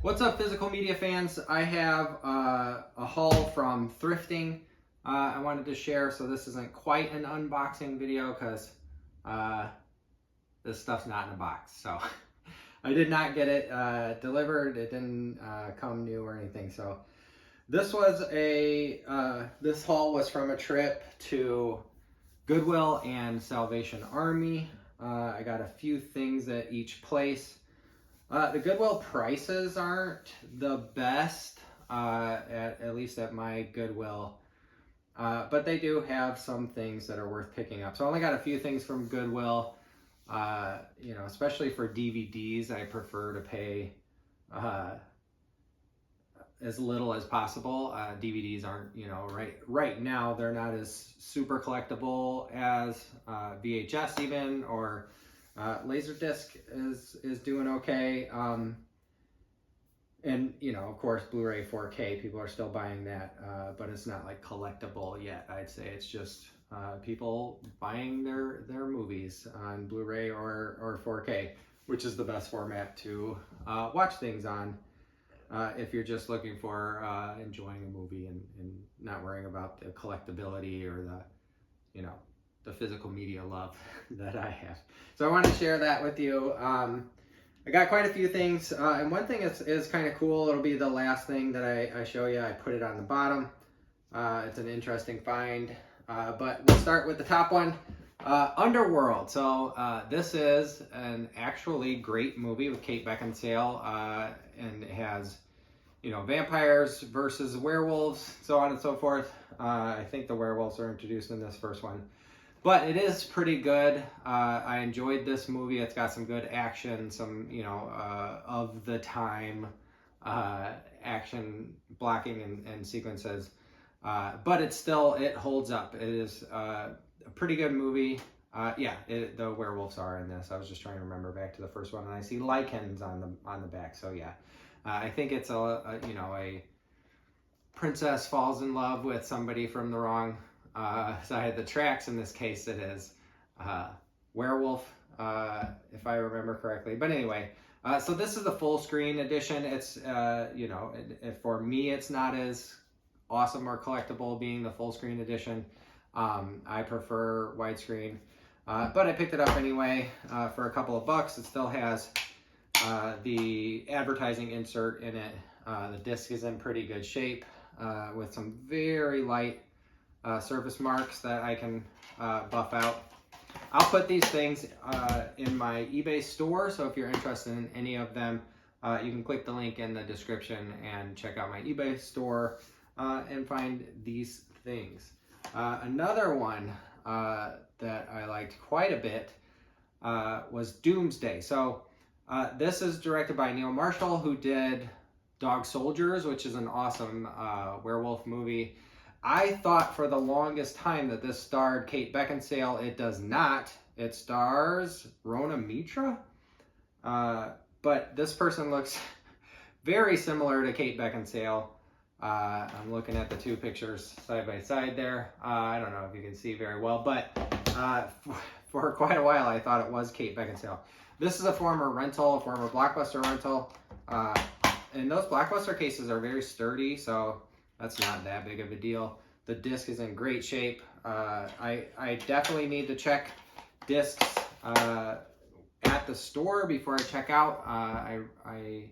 What's up, physical media fans? I have a haul from Thrifting I wanted to share. So this isn't quite an unboxing video because this stuff's not in a box. So I did not get it delivered. It didn't come new or anything. So this was this haul was from a trip to Goodwill and Salvation Army. I got a few things at each place. The Goodwill prices aren't the best, at least at my Goodwill, but they do have some things that are worth picking up. So I only got a few things from Goodwill, especially for DVDs. I prefer to pay as little as possible. DVDs aren't, right now they're not as super collectible as VHS even, or Laserdisc is doing okay, and of course Blu-ray 4K, people are still buying that, but it's not like collectible yet. I'd say it's just people buying their movies on Blu-ray or 4K, which is the best format to watch things on if you're just looking for enjoying a movie and not worrying about the collectability or the physical media love that I have. So I wanted to share that with you. I got quite a few things, and one thing is kind of cool. It'll be the last thing that I show you. I put it on the bottom. It's an interesting find, but we'll start with the top one, Underworld. So this is an actually great movie with Kate Beckinsale, and it has vampires versus werewolves, so on and so forth. I think the werewolves are introduced in this first one. But it is pretty good. I enjoyed this movie. It's got some good action, some, of the time action blocking and sequences. But it holds up. It is a pretty good movie. The werewolves are in this. I was just trying to remember back to the first one, and I see lichens on the back. So yeah, I think it's a princess falls in love with somebody from the wrong side of the tracks. In this case, it is werewolf, if I remember correctly. But anyway, so this is the full screen edition. It's for me, it's not as awesome or collectible being the full screen edition. I prefer widescreen, but I picked it up anyway for a couple of bucks. It still has the advertising insert in it. The disc is in pretty good shape with some very light surface marks that I can buff out. I'll put these things in my eBay store, so if you're interested in any of them, you can click the link in the description and check out my eBay store and find these things. Another one that I liked quite a bit was Doomsday. So this is directed by Neil Marshall, who did Dog Soldiers, which is an awesome werewolf movie. I thought for the longest time that this starred Kate Beckinsale. It does not. It stars Rona Mitra. But this person looks very similar to Kate Beckinsale. I'm looking at the two pictures side by side there. I don't know if you can see very well, but for quite a while I thought it was Kate Beckinsale. This is a former Blockbuster rental. And those Blockbuster cases are very sturdy, so that's not that big of a deal. The disc is in great shape. I definitely need to check discs at the store before I check out. I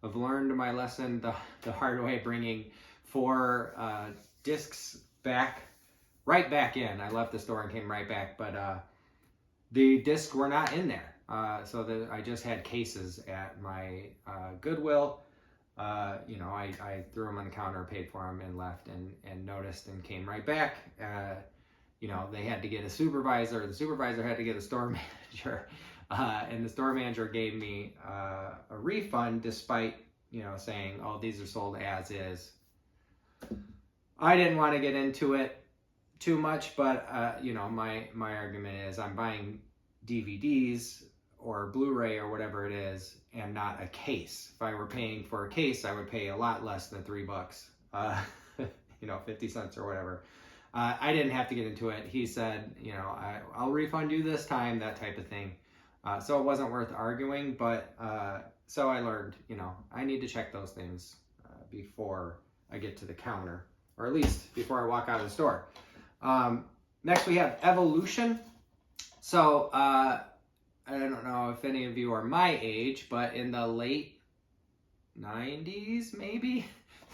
have learned my lesson the hard way, bringing 4 discs right back in. I left the store and came right back, but the discs were not in there. So I just had cases at my Goodwill. I threw them on the counter, paid for them, and left, and noticed and came right back. They had to get a supervisor. The supervisor had to get a store manager, and the store manager gave me a refund despite, saying, oh, these are sold as is. I didn't want to get into it too much, but, my argument is I'm buying DVDs or Blu-ray or whatever it is, and not a case. If I were paying for a case, I would pay a lot less than $3, 50 cents or whatever. I didn't have to get into it. He said, I'll refund you this time, that type of thing. So it wasn't worth arguing, but so I learned, I need to check those things before I get to the counter, or at least before I walk out of the store. Next we have Evolution. So I don't know if any of you are my age, but in the late 90s, maybe,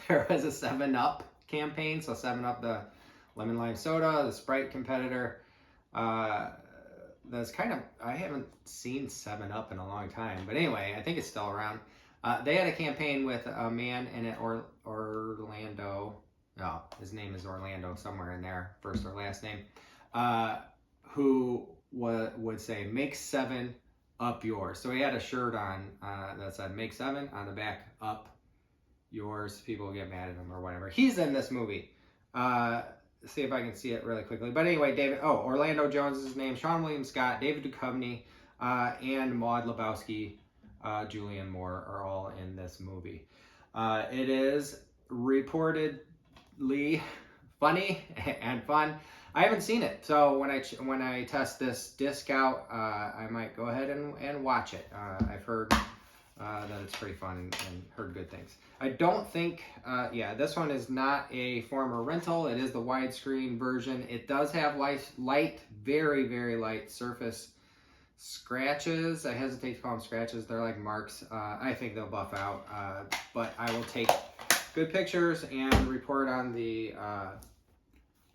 there was a 7-Up campaign. So 7-Up, the lemon lime soda, the Sprite competitor. That's kind of, I haven't seen 7-Up in a long time, but anyway, I think it's still around. They had a campaign with a man in it, Orlando. No, his name is Orlando, somewhere in there, first or last name, who would say, "Make 7 up yours." So he had a shirt on that said "Make 7" on the back, "Up yours." People get mad at him or whatever. He's in this movie. See if I can see it really quickly. But anyway, Orlando Jones is his name, Sean William Scott, David Duchovny, and Maud Lebowski, Julianne Moore are all in this movie. It is reportedly funny and fun. I haven't seen it, so when I test this disc out, I might go ahead and watch it. I've heard that it's pretty fun and heard good things. I don't think, this one is not a former rental. It is the widescreen version. It does have light, very, very light surface scratches. I hesitate to call them scratches. They're like marks. I think they'll buff out, but I will take good pictures and report on the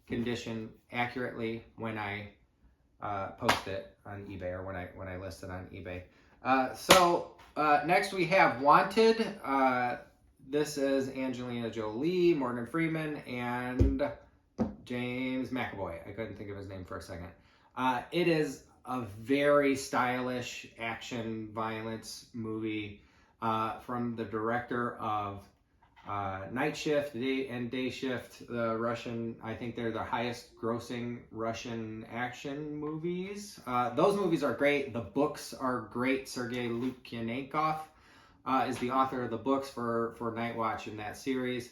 condition accurately when I post it on eBay, or when I list it on eBay. Next we have Wanted. This is Angelina Jolie, Morgan Freeman, and James McAvoy. I couldn't think of his name for a second. It is a very stylish action violence movie from the director of Night Shift and Day Shift, the Russian, I think they're the highest grossing Russian action movies. Those movies are great. The books are great. Sergei Lukyanenkov is the author of the books for Night Watch in that series.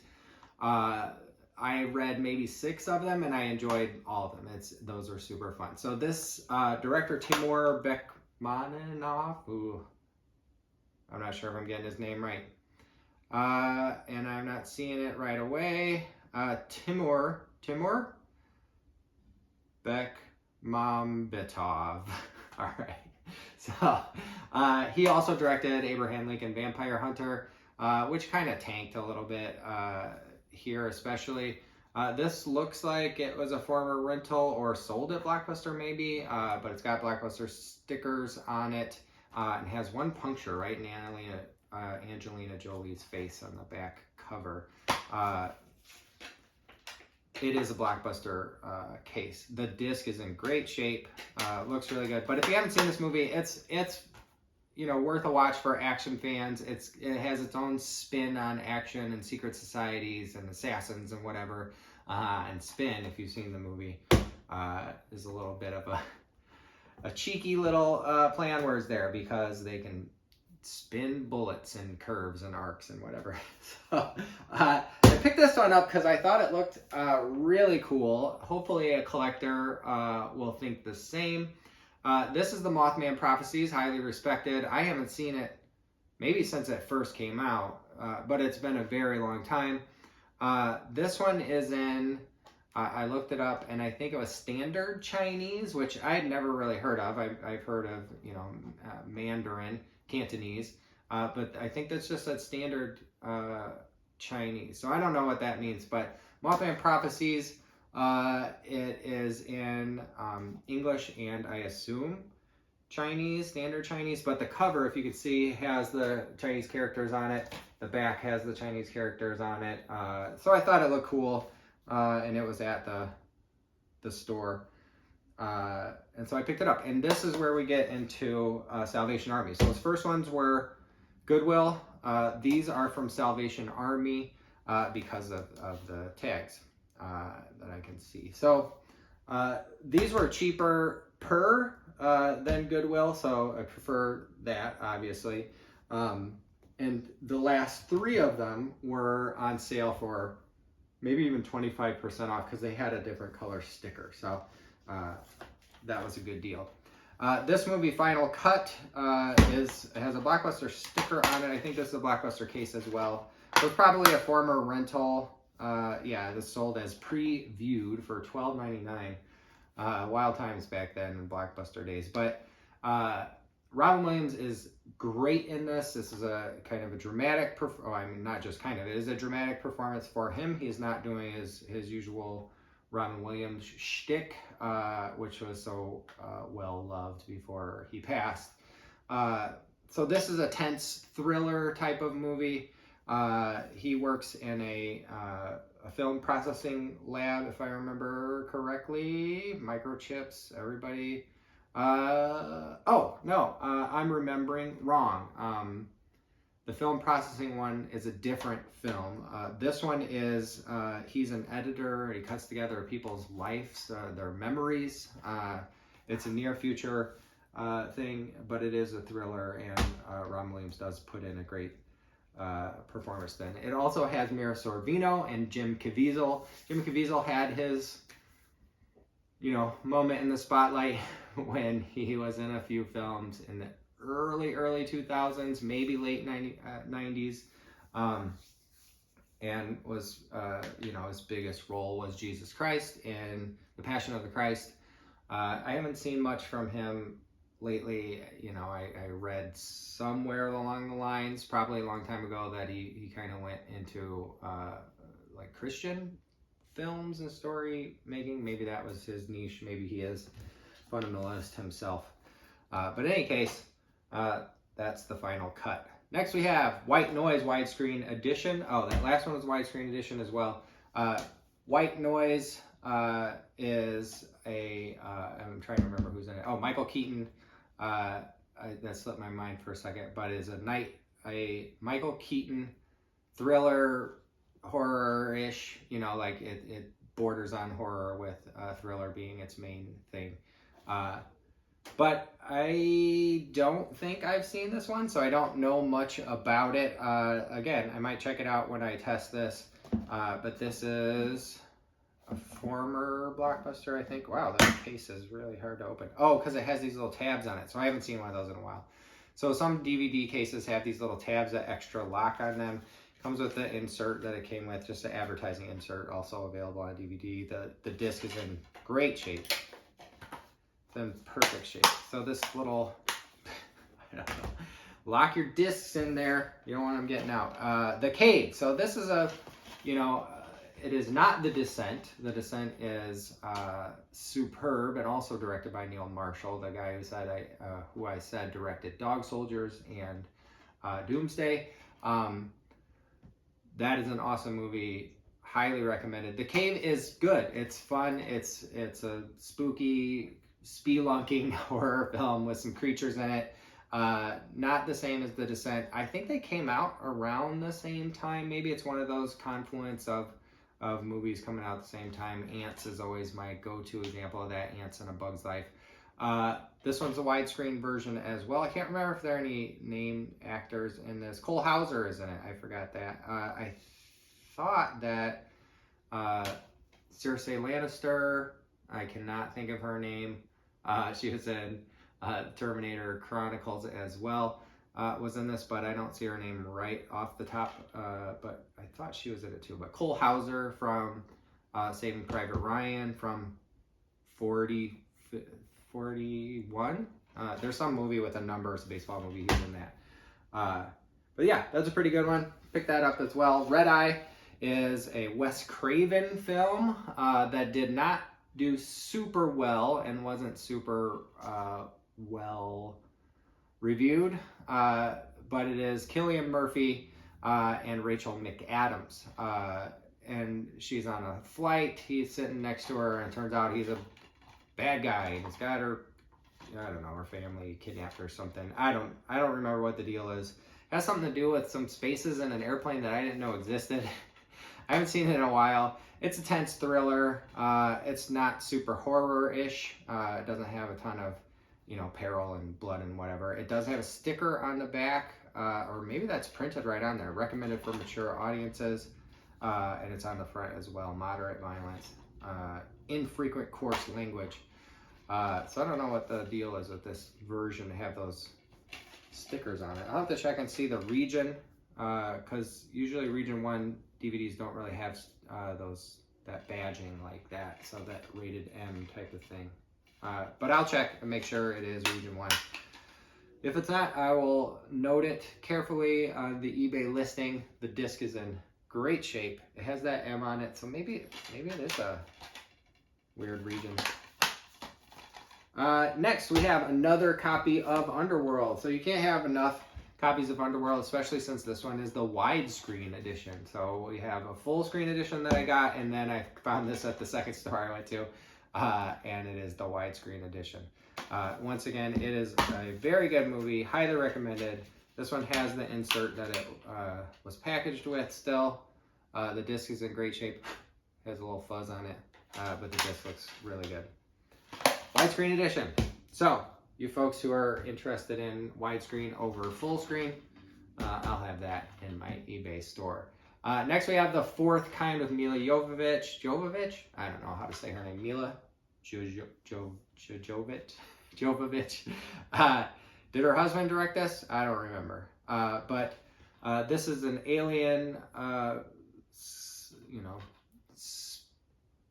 I read maybe 6 of them and I enjoyed all of them. Those are super fun. So this director, Timur Bekmambetov, who I'm not sure if I'm getting his name right. And I'm not seeing it right away. Timur Bekmambetov. All right. So he also directed Abraham Lincoln Vampire Hunter, which kind of tanked a little bit here, especially. This looks like it was a former rental or sold at Blockbuster maybe, but it's got Blockbuster stickers on it and has one puncture right in Angelina Jolie's face on the back cover. It is a Blockbuster case. The disc is in great shape. Looks really good. But if you haven't seen this movie, it's worth a watch for action fans. It has its own spin on action and secret societies and assassins and whatever. And spin, if you've seen the movie, is a little bit of a cheeky little play on words there, because they can spin bullets and curves and arcs and whatever. So I picked this one up because I thought it looked really cool. Hopefully a collector will think the same. This is the Mothman Prophecies, highly respected. I haven't seen it maybe since it first came out, but it's been a very long time. This one is in, I looked it up, and I think it was standard Chinese, which I had never really heard of. I've heard of, Mandarin, Cantonese, but I think that's just a standard Chinese. So I don't know what that means, but Mothman Prophecies, it is in English and I assume Chinese, standard Chinese, but the cover, if you can see, has the Chinese characters on it. The back has the Chinese characters on it. So I thought it looked cool, and it was at the store. And so I picked it up. And this is where we get into Salvation Army. So those first ones were Goodwill. These are from Salvation Army because of the tags that I can see. So these were cheaper per than Goodwill, so I prefer that, obviously. And the last 3 of them were on sale for maybe even 25% off because they had a different color sticker. So that was a good deal. This movie, Final Cut, has a Blockbuster sticker on it. I think this is a Blockbuster case as well. It was probably a former rental. Yeah, this sold as previewed for $12.99. Wild times back then in Blockbuster days. But Robin Williams is great in this. This is a kind of a dramatic, not just kind of, it is a dramatic performance for him. He's not doing his usual Robin Williams shtick, which was so well loved before he passed. So this is a tense thriller type of movie. He works in a film processing lab, if I remember correctly. Microchips, everybody. I'm remembering wrong. The film processing one is a different film. This one is, he's an editor. He cuts together people's lives, their memories. It's a near future thing, but it is a thriller, and Robin Williams does put in a great performance then. It also has Mira Sorvino and Jim Caviezel. Jim Caviezel had his, moment in the spotlight when he was in a few films in the early 2000s, maybe late 90s, and was, his biggest role was Jesus Christ in The Passion of the Christ. I haven't seen much from him lately. I read somewhere along the lines, probably a long time ago, that he kind of went into like Christian films and story making. Maybe that was his niche. Maybe he is fundamentalist himself. But in any case, that's the Final Cut. Next we have White Noise widescreen edition. Oh, that last one was widescreen edition as well. White Noise is I'm trying to remember who's in it. Oh, Michael Keaton. That slipped my mind for a second, but is a Michael Keaton thriller, horror-ish, like it borders on horror with thriller being its main thing. But I don't think I've seen this one, so I don't know much about it. Again, I might check it out when I test this. But this is a former Blockbuster, I think. Wow, that case is really hard to open. Oh, because it has these little tabs on it, so I haven't seen one of those in a while. So some DVD cases have these little tabs that extra lock on them. Comes with the insert that it came with, just an advertising insert, also available on DVD. The disc is in great shape. It's in perfect shape. So this little, I don't know, lock your discs in there. You don't want them getting out. The Cave. So this is it is not The Descent. The Descent is superb and also directed by Neil Marshall, the guy who I said directed Dog Soldiers and Doomsday. That is an awesome movie. Highly recommended. The Cave is good. It's fun. It's a spooky, spelunking horror film with some creatures in it. Not the same as The Descent. I think they came out around the same time. Maybe it's one of those confluence of movies coming out at the same time. Ants is always my go-to example of that. Ants in A Bug's Life. This one's a widescreen version as well. I can't remember if there are any named actors in this. Cole Hauser is in it. I forgot that. I thought that Cersei Lannister, I cannot think of her name. She was in Terminator Chronicles as well. Was in this, but I don't see her name right off the top. But I thought she was in it too. But Cole Hauser from Saving Private Ryan, from 41. There's some movie with a number, it's a baseball movie, he's in that. But yeah, that's a pretty good one. Pick that up as well. Red Eye is a Wes Craven film that did not do super well and wasn't super well reviewed. But it is Cillian Murphy and Rachel McAdams. And she's on a flight, he's sitting next to her, and it turns out he's a bad guy, and he's got her, her family kidnapped her or something. I don't remember what the deal is. It has something to do with some spaces in an airplane that I didn't know existed. I haven't seen it in a while. It's a tense thriller. It's not super horror-ish. It doesn't have a ton of, peril and blood and whatever. It does have a sticker on the back, or maybe that's printed right on there. Recommended for mature audiences. And it's on the front as well. Moderate violence. Infrequent coarse language. So I don't know what the deal is with this version to have those stickers on it. I'll have to check and see the region, because usually region 1 DVDs don't really have that badging like that, so that rated M type of thing. But I'll check and make sure it is region 1. If it's not, I will note it carefully on the eBay listing. The disc is in great shape. It has that M on it, so maybe it is a weird region. Next, we have another copy of Underworld. So you can't have enough copies of Underworld, especially since this one is the widescreen edition. So we have a full screen edition that I got, and then I found this at the second store I went to, and it is the widescreen edition. Once again, it is a very good movie, highly recommended. This one has the insert that it was packaged with still. The disc is in great shape, has a little fuzz on it, but the disc looks really good. Widescreen edition. So, you folks who are interested in widescreen over full screen, I'll have that in my eBay store. Next, we have The Fourth Kind with Mila Jovovich? I don't know how to say her name. Mila Jovovich. Did her husband direct this? I don't remember. But this is an alien,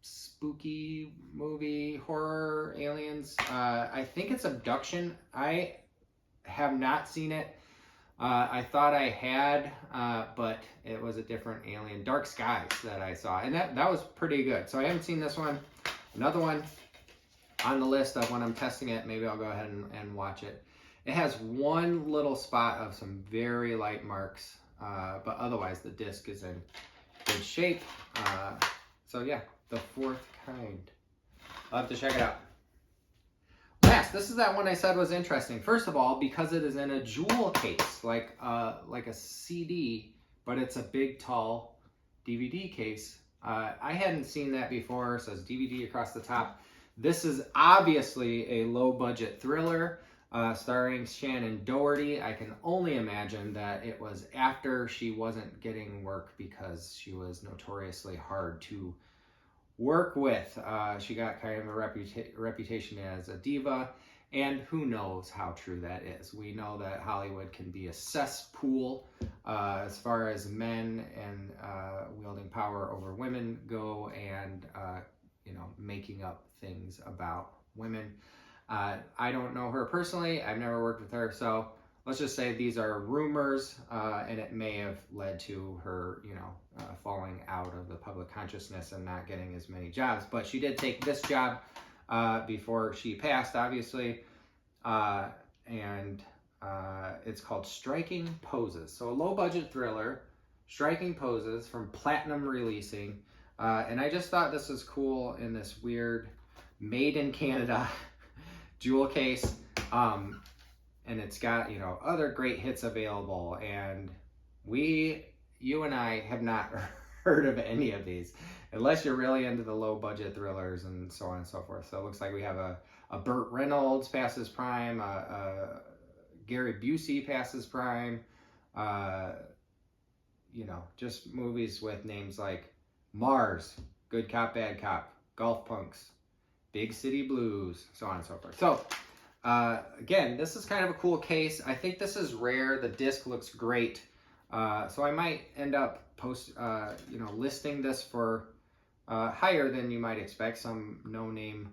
spooky movie, horror, aliens. I think it's abduction. I have not seen it. I thought I had, but it was a different alien. Dark Skies that I saw, and that was pretty good. So I haven't seen this one. Another one on the list of when I'm testing it, maybe I'll go ahead and watch it. It has one little spot of some very light marks, but otherwise the disc is in good shape. So yeah, The Fourth Kind. I'll have to check it out. Last, this is that one I said was interesting. First of all, because it is in a jewel case, like a CD, but it's a big, tall DVD case. I hadn't seen that before. It says DVD across the top. This is obviously a low-budget thriller starring Shannon Doherty. I can only imagine that it was after she wasn't getting work because she was notoriously hard to work with. She got kind of a reputation as a diva, and who knows how true that is. We know that Hollywood can be a cesspool as far as men and wielding power over women go, and making up things about women. I don't know her personally. I've never worked with her, so let's just say these are rumors, and it may have led to her, falling out of the public consciousness and not getting as many jobs. But she did take this job before she passed, obviously, and it's called Striking Poses. So a low-budget thriller, Striking Poses, from Platinum Releasing. And I just thought this was cool in this weird made in Canada jewel case. And it's got, other great hits available. And you and I have not heard of any of these, unless you're really into the low budget thrillers and so on and so forth. So it looks like we have a Burt Reynolds past his prime, Gary Busey past his prime, just movies with names like Mars, Good Cop, Bad Cop, Golf Punks, Big City Blues, so on and so forth. So again, this is kind of a cool case. I think this is rare. The disc looks great. So I might end up listing this for higher than you might expect. Some no-name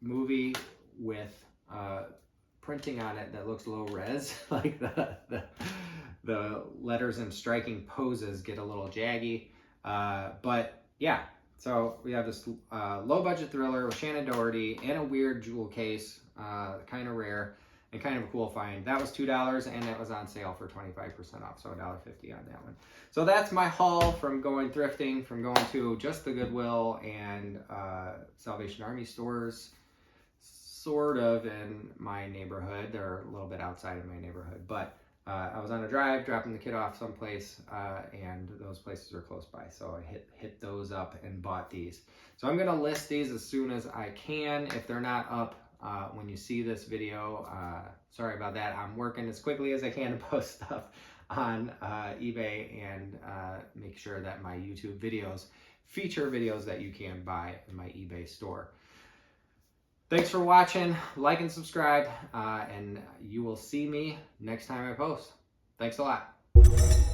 movie with printing on it that looks low res, like the letters and Striking Poses get a little jaggy. But yeah, so we have this low budget thriller with Shannon Doherty in a weird jewel case, kind of rare and kind of a cool find. That was $2 and it was on sale for 25% off, so $1.50 on that one. So that's my haul from going thrifting, from going to just the Goodwill and Salvation Army stores, sort of in my neighborhood. They're a little bit outside of my neighborhood, but I was on a drive dropping the kid off someplace, and those places are close by, so I hit those up and bought these. So I'm gonna list these as soon as I can. If they're not up when you see this video, sorry about that. I'm working as quickly as I can to post stuff on eBay and make sure that my YouTube videos feature videos that you can buy in my eBay store. Thanks for watching. Like and subscribe, and you will see me next time I post. Thanks a lot.